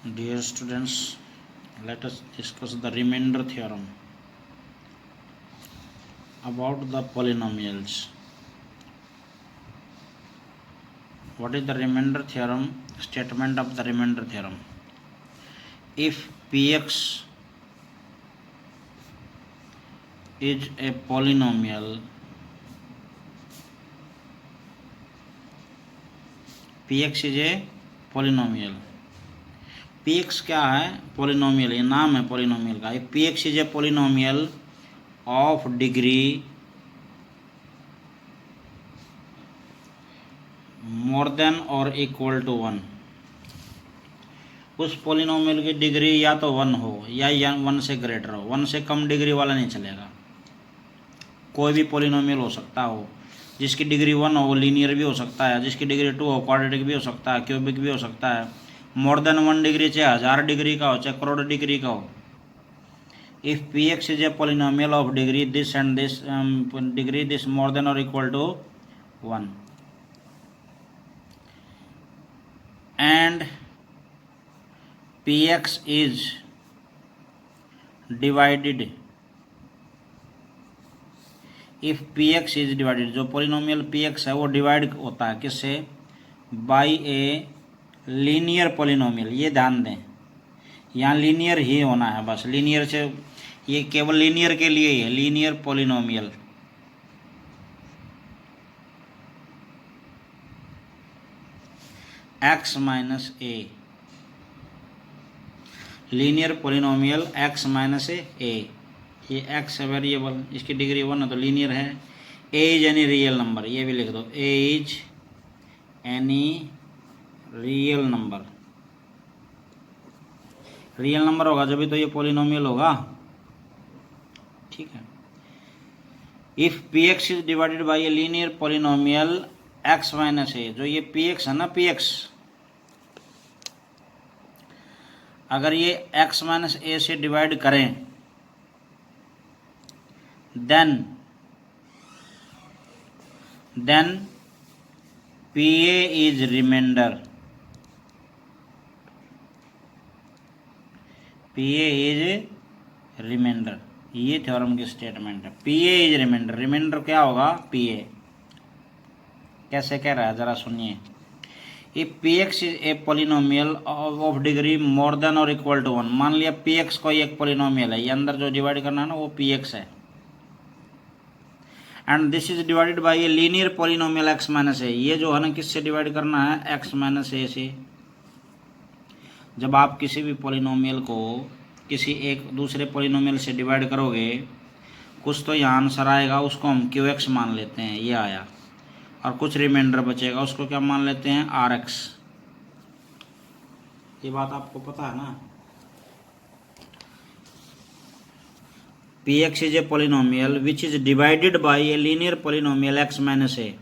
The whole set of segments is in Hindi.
Dear students, let us discuss the remainder theorem about the polynomials. What is the remainder theorem? Statement of the remainder theorem. If Px is a polynomial, Px is a polynomial. Px क्या है? पॉलिनोमियल, ये नाम है पॉलिनोमियल का. Px is a polynomial of degree more than और इक्वल टू 1. उस पॉलिनोमियल की डिग्री या तो 1 हो या 1 से ग्रेटर हो. 1 से कम डिग्री वाला नहीं चलेगा. कोई भी पॉलिनोमियल हो सकता हो जिसकी डिग्री 1 हो, लीनियर भी हो सकता है. जिसकी डिग्री 2 हो, क्वाड्रेटिक भी हो सकता है, क्यूबिक भी हो सकता है. मोर देन 1 डिग्री चाहे 1000 डिग्री का हो, चाहे करोड़ डिग्री का हो. If P X is a polynomial of degree this and this degree this more than और equal to 1 and P X is divided. If P X is divided, जो पॉलिनोमियल पी एक्स है वो डिवाइड होता है किससे? By a linear polynomial. ये ध्यान दें, यहाँ लीनियर ही होना है बस. लीनियर से, ये केवल लीनियर के लिए ही है. Linear polynomial x minus A. Linear polynomial x minus A. ये x है वेरिएबल, इसकी डिग्री 1 है तो लीनियर है. a is any real number, ये भी लिख दो. a is any real number. Real number होगा जब भी तो ये पॉलिनोमियल होगा. ठीक है. If P X is divided by a linear polynomial x minus A, जो ये px है ना, px, अगर ये x माइनस ए से डिवाइड करें then pa is remainder. pa is remainder. ये थ्योरम की स्टेटमेंट है. pa is remainder. रिमाइंडर क्या होगा? pa. कैसे कह रहा है जरा सुनिए. If px is a polynomial of degree more than और इक्वल टू 1. मान लिया px कोई एक पॉलिनोमियल है, ये अंदर जो डिवाइड करना है ना वो px है. And this is divided by a linear polynomial x minus A. ये जो है ना किससे डिवाइड करना है? x माइनस ए से. जब आप किसी भी पॉलिनोमियल को किसी एक दूसरे पॉलिनोमियल से डिवाइड करोगे, कुछ तो यहाँ आंसर आएगा, उसको हम qx मान लेते हैं, ये आया. और कुछ रिमाइंडर बचेगा, उसको क्या मान लेते हैं? rx. ये बात आपको पता है ना. px is a polynomial which is divided by a linear polynomial x minus a.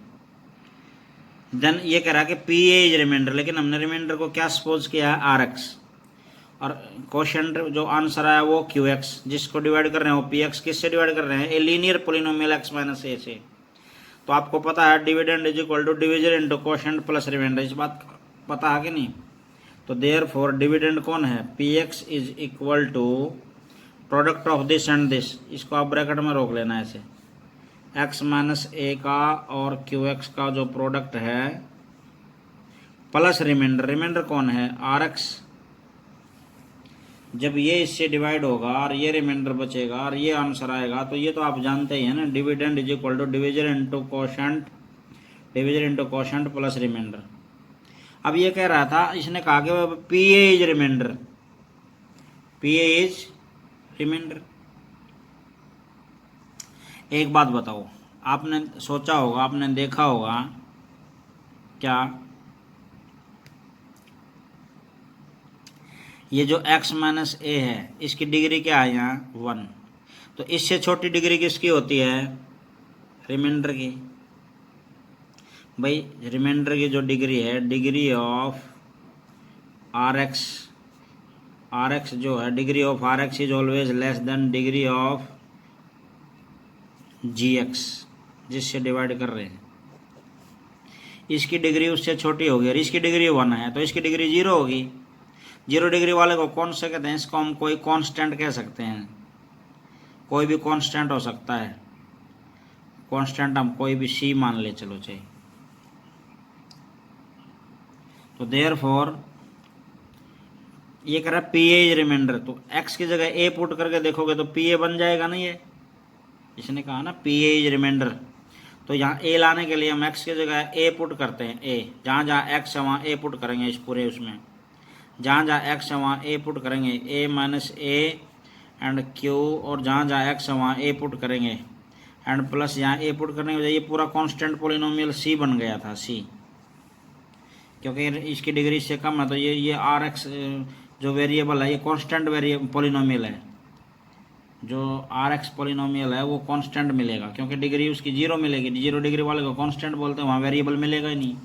Then ये कह रहा है कि pa इज रिमाइंडर, लेकिन हमने रिमाइंडर को क्या सपोज किया है? rx. और क्वोशिएंट जो आंसर आया वो qx. जिसको डिवाइड कर रहे हैं वो px. किससे डिवाइड कर रहे हैं? A linear polynomial x minus A से. तो आपको पता है dividend is equal to division into quotient plus remainder. इस बात पता है कि नहीं? तो देयरफॉर डिविडेंड कौन है? px is equal to product of this and this. इसको आप ब्रैकेट में रोक लेना ऐसे. x माइनस ए का और qx का जो प्रोडक्ट है प्लस रिमाइंडर. रिमाइंडर कौन है? rx. जब ये इससे डिवाइड होगा और ये रिमाइंडर बचेगा और ये आंसर आएगा, तो ये तो आप जानते ही हैं ना, dividend is equal to division into quotient, division into quotient plus remainder. अब ये कह रहा था, इसने कहा कि pa is remainder. pa is remainder. एक बात बताओ, आपने सोचा होगा, आपने देखा होगा क्या, ये जो x माइनस ए है इसकी डिग्री क्या है? यहाँ 1. तो इससे छोटी डिग्री किसकी होती है? रिमाइंडर की. भाई रिमाइंडर की जो डिग्री है, डिग्री ऑफ rx, rx जो है, degree of rx is always less than degree of gx, जिससे डिवाइड कर रहे हैं. इसकी डिग्री उससे छोटी होगी और इसकी डिग्री 1 है तो इसकी डिग्री 0 होगी. जीरो डिग्री वाले को कौन से कहते हैं? इसको हम कोई कांस्टेंट कह सकते हैं, कोई भी कांस्टेंट हो सकता है। कांस्टेंट हम कोई भी सी मान ले, चलो चाहिए। तो देयरफॉर ये कह रहा है पी ए इज रिमाइंडर, तो एक्स की जगह ए पुट करके देखोगे तो पी ए बन जाएगा ना। ये इसने कहा ना पी ए इज रिमाइंडर, तो यहाँ ए लाने के लिए हम एक्स की जगह ए पुट करते हैं। ए जहाँ जहाँ एक्स है वहाँ ए पुट करेंगे, इस पूरे उसमें जहाँ जहाँ एक्स है वहाँ ए पुट करेंगे, ए माइनस ए एंड क्यू, और जहाँ जहाँ एक्स है वहाँ ए पुट करेंगे एंड प्लस यहाँ ए पुट करने की वजह ये पूरा कांस्टेंट पोलिनोमियल सी बन गया था। सी क्योंकि इसकी डिग्री इससे कम है, तो ये आर एक्स जो वेरिएबल है ये कांस्टेंट पोलिनोमियल है। जो आर एक्स पोलिनोमियल है वो कांस्टेंट मिलेगा, क्योंकि डिग्री उसकी जीरो मिलेगी। जीरो डिग्री वाले को कांस्टेंट बोलते हैं, वहाँ वेरिएबल मिलेगा ही नहीं।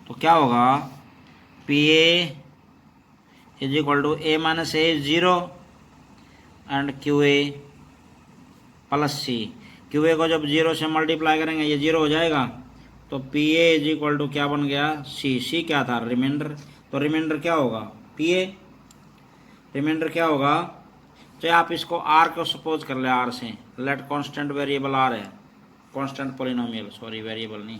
तो क्या होगा? P a is equal to a minus a zero and q a plus c. Q a को जब जीरो से मल्टीप्लाई करेंगे ये जीरो हो जाएगा, तो p a is equal to क्या बन गया? सी। सी क्या था? रिमाइंडर। तो रिमाइंडर क्या होगा? पी ए। रिमाइंडर क्या होगा? तो आप इसको आर को सपोज कर ले, आर से लेट कांस्टेंट वेरिएबल आर है, कांस्टेंट पोलिनोमियल, सॉरी वेरिएबल नहीं,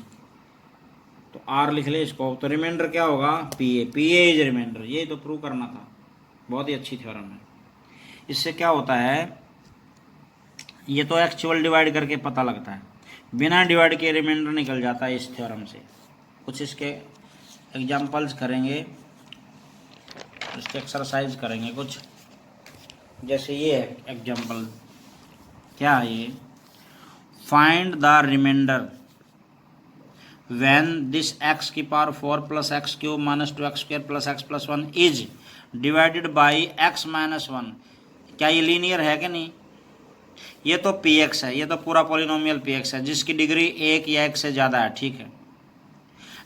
तो आर लिख ले इसको। तो रिमाइंडर क्या होगा? P a. P a is remainder, ये तो प्रूव करना था। बहुत ही अच्छी थ्योरम है। इससे क्या होता है, ये तो एक्चुअल डिवाइड करके पता लगता है, बिना डिवाइड के रिमाइंडर निकल जाता है इस थ्योरम से। कुछ इसके एग्जांपल्स करेंगे, इसके एक्सरसाइज करेंगे कुछ। जैसे ये है एग्जांपल, क्या है ये? Find the remainder when this X की power 4 plus x cube minus 2 X square plus x plus 1 is divided by X minus 1। क्या ये लीनियर है कि नहीं? ये तो पी एक्स है, ये तो पूरा पॉलिनोमियल पी एक्स है जिसकी डिग्री एक या एक से ज़्यादा है, ठीक है।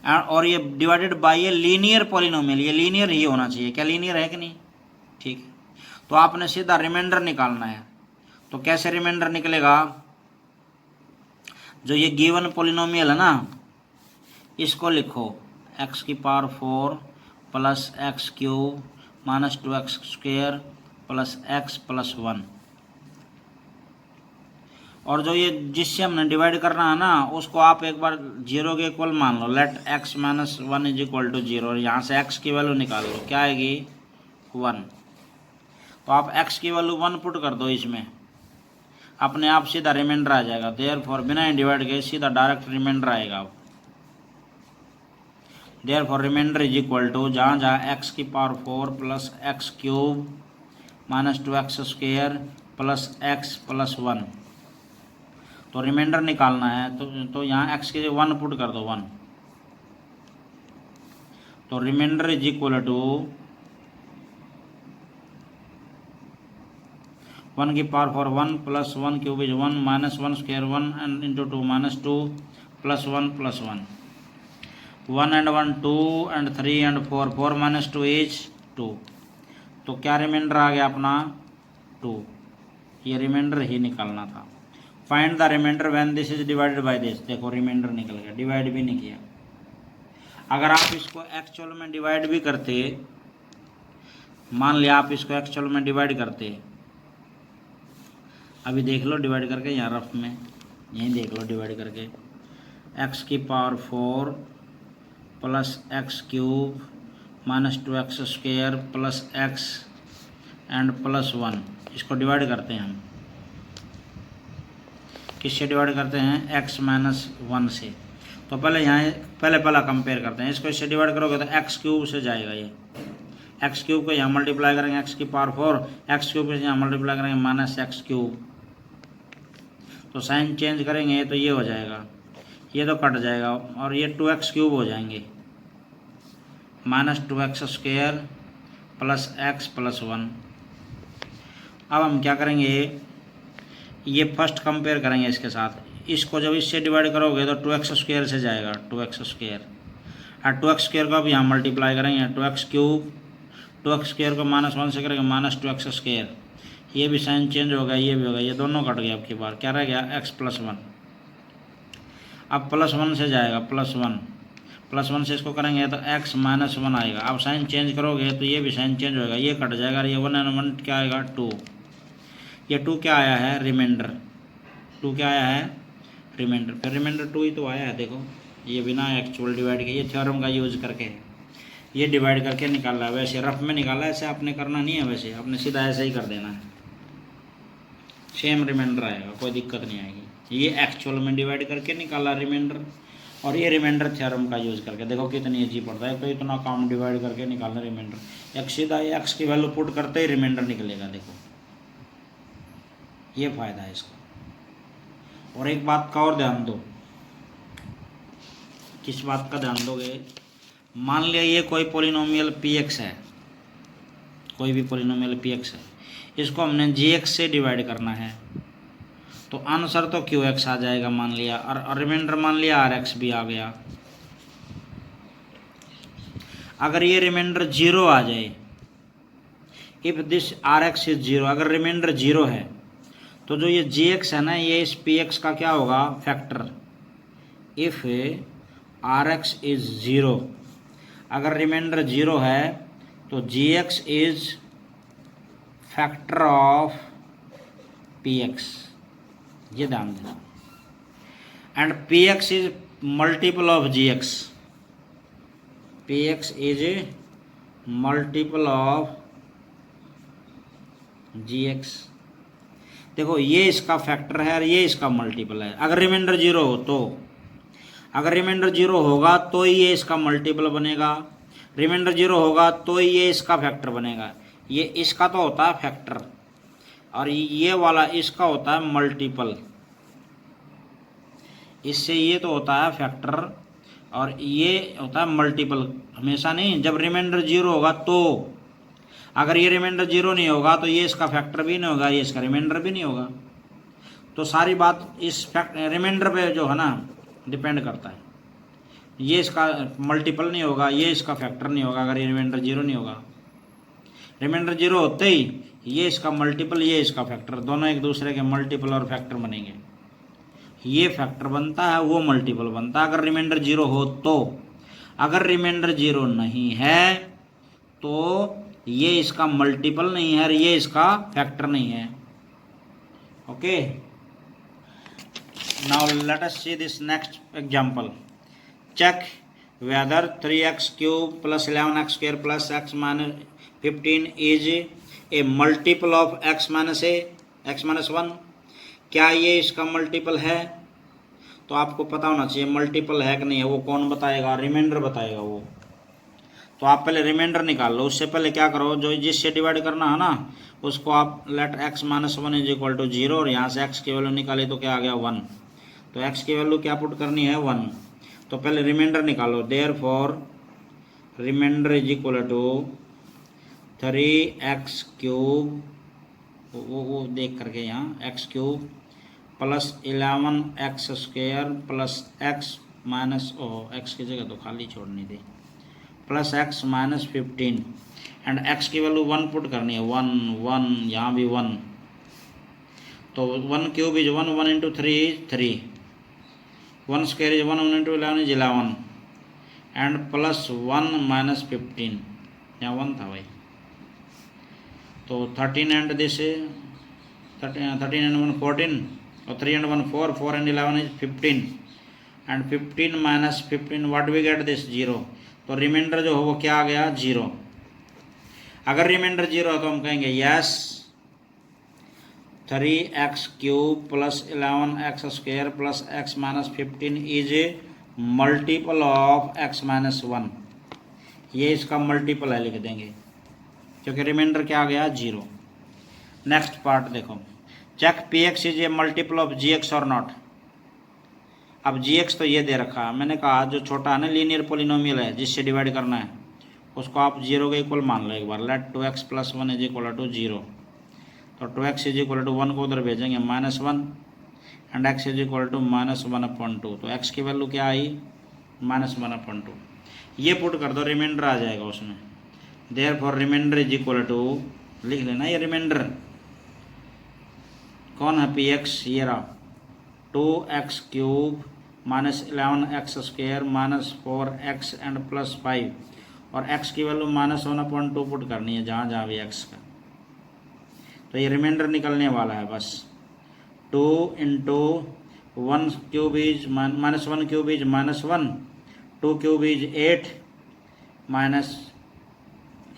और ये डिवाइडेड बाई ये लीनियर पॉलिनोमियल, ये लीनियर ही होना चाहिए। क्या लीनियर है कि नहीं? ठीक है। तो आपने सीधा रिमाइंडर निकालना है। तो कैसे रिमाइंडर निकलेगा? जो ये गिवन पॉलिनोमियल है ना, इसको लिखो एक्स की power 4 plus x cube minus 2 x square plus x plus 1, और जो ये जिससे हमने डिवाइड करना है ना उसको आप एक बार जीरो के इक्वल मान लो, let X minus 1 is equal to zero, और यहाँ से एक्स की वैल्यू निकाल लो, क्या आएगी? 1। तो आप एक्स की वैल्यू 1 पुट कर दो इसमें, अपने आप सीधा रिमाइंडर आ जाएगा। देयरफॉर बिना ही डिवाइड के सीधा डायरेक्ट रिमाइंडर आएगा। Therefore remainder is equal to जहाँ जहाँ एक्स की power 4 plus x cube minus 2 x square plus x plus 1, तो रिमाइंडर निकालना है। तो यहाँ एक्स के 1 पुट कर दो, 1। तो रिमाइंडर इज इक्वल टू 1 की power 4 1 plus 1 cube is 1 minus 1 square 1 and into 2 minus 2 plus 1 plus 1, 1 and 1 2 and 3 and 4, 4 minus 2 is 2। तो क्या रिमाइंडर आ गया अपना? 2। ये रिमाइंडर ही निकालना था। Find the remainder when this is divided by this. देखो रिमाइंडर निकल गया, डिवाइड भी नहीं किया। अगर आप इसको एक्चुअल में डिवाइड भी करते, मान लिया आप इसको एक्चुअल में डिवाइड करते, अभी देख लो डिवाइड करके, यहाँ रफ में यहीं देख लो डिवाइड करके, एक्स की power 4 plus x cube minus 2 x square plus x and plus 1, इसको डिवाइड करते हैं हम। किससे डिवाइड करते हैं? एक्स माइनस 1 से। तो पहले यहाँ पहला कंपेयर करते हैं। इसको इससे डिवाइड करोगे तो एक्स क्यूब से जाएगा, ये एक्स क्यूब को यहाँ मल्टीप्लाई करेंगे एक्स की पावर 4, एक्स क्यूब से यहाँ मल्टीप्लाई करेंगे माइनस एक्स क्यूब, तो साइन चेंज करेंगे तो ये हो जाएगा, ये तो कट जाएगा, और ये 2x क्यूब हो जाएंगे minus 2x square plus x plus 1। अब हम क्या करेंगे, ये फर्स्ट कंपेयर करेंगे इसके साथ। इसको जब इससे डिवाइड करोगे तो 2x स्क्वेयर से जाएगा, 2x स्क्वेयर, और 2x स्क्वेयर को अब यहाँ मल्टीप्लाई करेंगे 2x क्यूब, 2x स्क्वेयर को माइनस 1 से करेंगे माइनस 2x स्क्वेयर, ये भी साइन चेंज होगा, ये भी होगा, ये दोनों कट गया। अब की बार क्या रह गया? x plus 1। अब प्लस 1 से जाएगा प्लस 1, +1 से इसको करेंगे तो x -1 आएगा। अब साइन चेंज करोगे तो ये भी साइन चेंज होएगा, ये कट जाएगा, ये 1 और 1 क्या आएगा 2। ये 2 क्या आया है रिमाइंडर, 2 क्या आया है रिमाइंडर, फिर रिमाइंडर 2 ही तो आया है। देखो ये बिना एक्चुअल डिवाइड के, ये थ्योरम का यूज़ करके ये डिवाइड करके निकाला है। वैसे रफ में निकाला है, ऐसे आपने करना नहीं है, वैसे आपने सीधा ऐसे ही कर देना है, सेम रिमाइंडर आएगा, कोई दिक्कत नहीं आएगी। ये एक्चुअल में डिवाइड करके निकाला रिमाइंडर, और ये रिमाइंडर थ्योरम का यूज़ करके। देखो कितनी ईजी पड़ता है, तो इतना काम डिवाइड करके निकालना रिमाइंडर, एक सीधा एक्स की वैल्यू पुट करते ही रिमाइंडर निकलेगा। देखो ये फ़ायदा है इसका। और एक बात का और ध्यान दो, किस बात का ध्यान दोगे, मान लिया ये कोई पॉलिनोमियल px है, कोई भी पॉलिनोमियल px है, इसको हमने gx से डिवाइड करना है, तो आंसर तो qx आ जाएगा मान लिया, और रिमाइंडर मान लिया rx भी आ गया। अगर ये रिमाइंडर 0 आ जाए, इफ दिस rx इज 0, अगर रिमाइंडर 0 है तो जो ये gx है ना, ये इस px का क्या होगा फैक्टर। इफ rx इज 0, अगर रिमाइंडर 0 है तो gx is factor of px, ये ध्यान देना। And px is multiple of gx, px is multiple of gx। देखो ये इसका फैक्टर है और ये इसका मल्टीपल है। अगर रिमाइंडर 0 हो तो, अगर रिमाइंडर 0 होगा तो ये इसका मल्टीपल बनेगा, रिमाइंडर 0 होगा तो ये इसका फैक्टर बनेगा। ये इसका तो होता है फैक्टर, और ये वाला इसका होता है मल्टीपल, इससे ये तो होता है फैक्टर और ये होता है मल्टीपल। हमेशा नहीं, जब रिमाइंडर 0 होगा तो, अगर ये रिमाइंडर 0 नहीं होगा तो ये इसका फैक्टर भी नहीं होगा, ये इसका रिमाइंडर भी नहीं होगा। तो सारी बात इस रिमाइंडर पे जो है ना डिपेंड करता है। ये इसका मल्टीपल नहीं होगा, ये इसका फैक्टर नहीं होगा, अगर ये रिमाइंडर 0 नहीं होगा। रिमाइंडर 0 होते ही ये इसका मल्टीपल, ये इसका फैक्टर, दोनों एक दूसरे के मल्टीपल और फैक्टर बनेंगे। ये फैक्टर बनता है, वो मल्टीपल बनता है अगर रिमाइंडर 0 हो तो। अगर रिमाइंडर 0 नहीं है तो ये इसका मल्टीपल नहीं है और ये इसका फैक्टर नहीं है। Okay, now let us see this next example. Check whether 3x cube plus 11x square plus x minus 15 is a multiple of x minus 1। क्या ये इसका मल्टीपल है? तो आपको पता होना चाहिए मल्टीपल है कि नहीं है। वो कौन बताएगा? रिमाइंडर बताएगा वो। तो आप पहले रिमाइंडर निकाल लो, उससे पहले क्या करो, जो जिससे डिवाइड करना है ना उसको आप let x - 1 is equal to 0, और यहाँ से x की वैल्यू निकाली तो क्या आ गया 1। तो x की वैल्यू क्या पुट करनी है 1। तो पहले रिमाइंडर निकालो, therefore remainder is equal to 3x cube, वो देख करके यहाँ x cube plus 11x square plus x minus x की जगह तो खाली छोड़नी थी, plus x minus 15, and x की वैल्यू 1 पुट करनी है, 1 1, यहाँ भी 1। तो 1 cube is 1, 1 into 3 is 3, 1 square is 1, 1 into 11 is 11, and plus 1 minus 15, यहाँ 1 था भाई। तो 13 एंड दिस 13 एंड 1 14, और 3 एंड 1 4, 4 एंड 11 is 15, and 15 minus 15 what we get this 0। तो रिमाइंडर जो हो वो क्या आ गया 0। अगर रिमाइंडर 0 है तो हम कहेंगे yes 3x cube plus 11x square plus x minus 15 is a multiple of x minus 1। ये इसका मल्टीपल है लिख देंगे क्योंकि रिमाइंडर क्या आ गया 0। नेक्स्ट पार्ट देखो, check px is a multiple of gx or not. अब gx तो ये दे रखा है, मैंने कहा जो छोटा है ना लीनियर पोलिनोमियल है जिससे डिवाइड करना है उसको आप 0 के इक्वल मान लो एक बार। Let 2x plus 1 is equal to 0। तो 2x इज इक्वल टू 1 को उधर भेजेंगे -1, and x is equal to -1/2। तो x की वैल्यू क्या आई -1/2। ये पुट कर दो, रिमाइंडर आ जाएगा उसमें। Therefore remainder is equal to, लिख लेना ये रिमाइंडर कौन है px, ये रहा 2x cube minus 11x² minus 4x and plus 5, और x की वैल्यू -1/2 पुट करनी है जहाँ जहाँ भी x का, तो ये रिमाइंडर निकलने वाला है बस। 2 into 1 cube is -1 cube is -1, 2 cube is 8, minus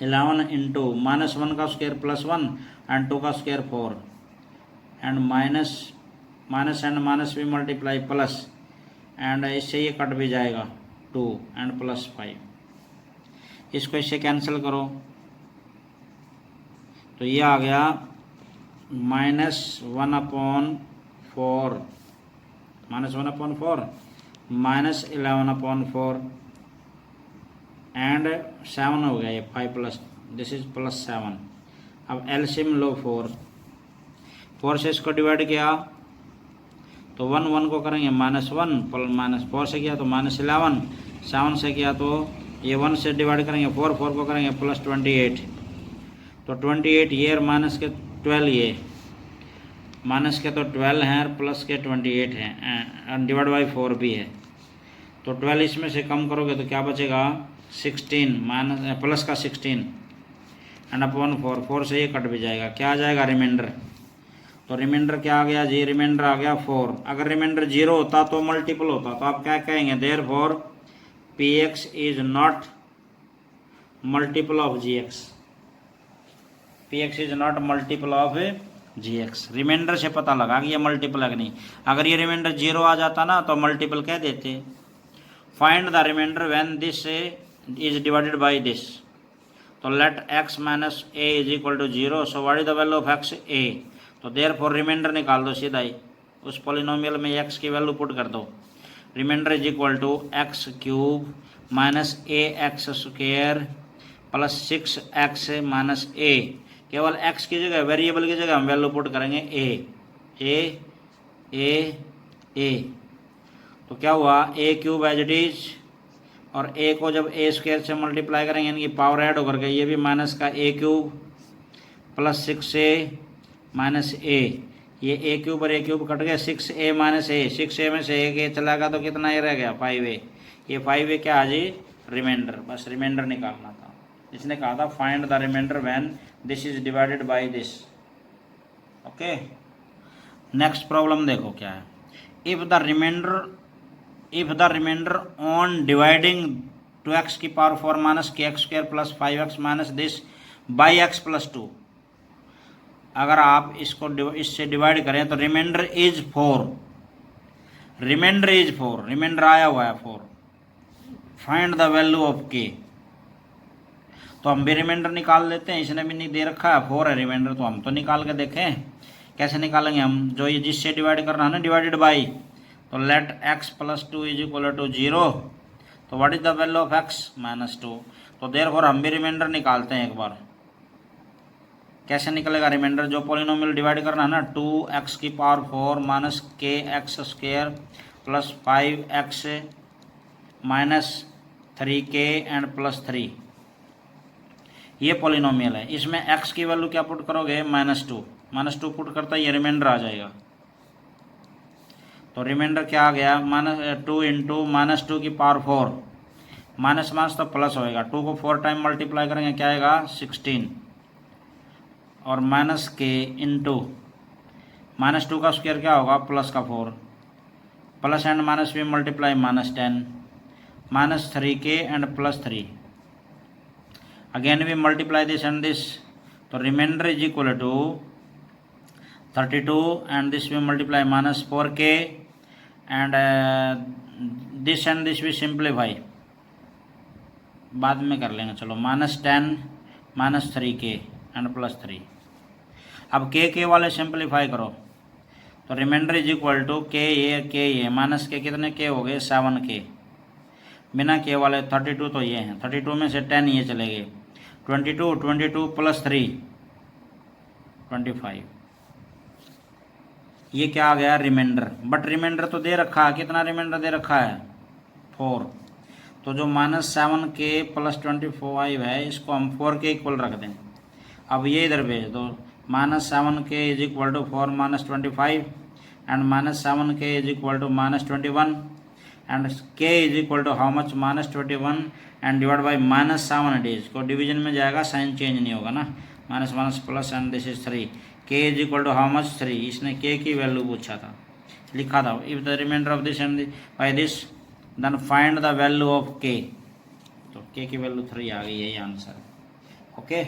11 into -1 का स्क्वायर प्लस 1 एंड 2 का square 4, and minus and minus भी मल्टीप्लाई प्लस, एंड इससे ये कट भी जाएगा 2 एंड प्लस 5, इसको इससे कैंसिल करो तो ये आ गया -1/4 माइनस 11/4 एंड 7 हो गया ये 5 प्लस दिस इज +7। अब एलसीएम लो 4 से इसको डिवाइड किया तो 1 को करेंगे -1, -4 से किया तो -11, 7 से किया तो ये 1 से डिवाइड करेंगे 4 को करेंगे +28, तो 28 ये और माइनस के 12, ये माइनस के तो 12 हैं और प्लस के 28 हैं, डिवाइड बाई 4 भी है, तो 12 इसमें से कम करोगे तो क्या बचेगा 16 माइनस प्लस का 16 एंड अपॉन 4 से ये कट भी जाएगा, क्या आ जाएगा रिमाइंडर, तो रिमाइंडर क्या आ गया जी, रिमाइंडर आ गया 4। अगर रिमाइंडर 0 होता तो मल्टीपल होता, तो आप क्या कहेंगे, therefore px is not multiple of gx, px is not multiple of gx। Remainder से पता लगा कि ये मल्टीपल है कि नहीं, अगर ये रिमाइंडर 0 आ जाता ना तो मल्टीपल कह देते। Find the remainder when this is divided by this, तो let x minus a is equal to 0, so what is the value of x a, तो देयरफॉर रिमाइंडर निकाल दो सीधा ही, उस पॉलिनोमियल में x की वैल्यू पुट कर दो, remainder is equal to x³ minus ax² plus 6x minus a, केवल x की जगह वेरिएबल की जगह हम वैल्यू पुट करेंगे a, तो क्या हुआ a³ एज इट इज, और a को जब a² से मल्टीप्लाई करेंगे इनकी पावर ऐड होकर के ये भी माइनस का a³ plus 6a minus a, ये a³ और a³ कट गया 6a माइनस a, 6a में से a चला गया तो कितना ये रह गया 5a, ये 5a क्या आ जी रिमाइंडर, बस रिमाइंडर निकालना था। इसने कहा था find the remainder when this is divided by this. Okay, next problem देखो क्या है, if the remainder on dividing 2x की power 4 minus kx² plus 5x minus this by x plus 2, अगर आप इसको इससे डिवाइड करें तो रिमाइंडर इज 4, रिमाइंडर आया हुआ है 4, find the value of k, तो हम भी रिमाइंडर निकाल लेते हैं, इसने भी नहीं दे रखा है 4 है रिमाइंडर, तो हम तो निकाल के देखें कैसे निकालेंगे हम, जो ये जिससे डिवाइड करना है ना डिवाइडेड बाई, तो let x plus 2 is equal to 0, तो what is the value of x -2, तो देयरफॉर हम भी रिमाइंडर निकालते हैं एक बार, कैसे निकलेगा रिमाइंडर, जो पॉलिनोमियल डिवाइड करना है ना 2x की power 4 minus kx² plus 5x minus 3k and plus 3, ये पॉलिनोमियल है, इसमें x की वैल्यू क्या पुट करोगे -2 पुट करता है, ये रिमाइंडर आ जाएगा, तो रिमाइंडर क्या आ गया -2 इंटू -2 की पावर 4, माइनस तो प्लस होएगा, 2 को 4 टाइम मल्टीप्लाई करेंगे क्या आएगा 16, और माइनस के इंटू -2 का स्क्वायर क्या होगा प्लस का 4, प्लस एंड माइनस भी multiply -10 minus 3k and plus 3, again we multiply this and this, तो remainder is equal to 32 and this we multiply -4k and this and this we simplify, बाद में कर लेंगे चलो, -10 माइनस 3k एंड प्लस 3, अब k वाले सिंप्लीफाई करो, तो remainder is equal to k minus के कितने k हो गए 7k, बिना k वाले 32 तो ये हैं, 32 में से 10 ये चले गए, 22 प्लस 3 25, ये क्या आ गया रिमाइंडर, बट रिमाइंडर तो दे रखा है, कितना रिमाइंडर दे रखा है 4, तो जो -7k प्लस 25 है इसको हम 4 के इक्वल रख दें, अब ये इधर भेज दो, -7k is equal to 4 minus 25 and -7k is equal to -21, and K is equal to how much -21 and divide by -7 it is को डिवीजन में जाएगा, साइन चेंज नहीं होगा ना, minus minus plus and this is 3, K is equal to how much 3, इसने के की वैल्यू पूछा था, लिखा था, if the remainder of this and by this then find the value of के, तो के की वैल्यू 3 आ गई, यही आंसर। ओके।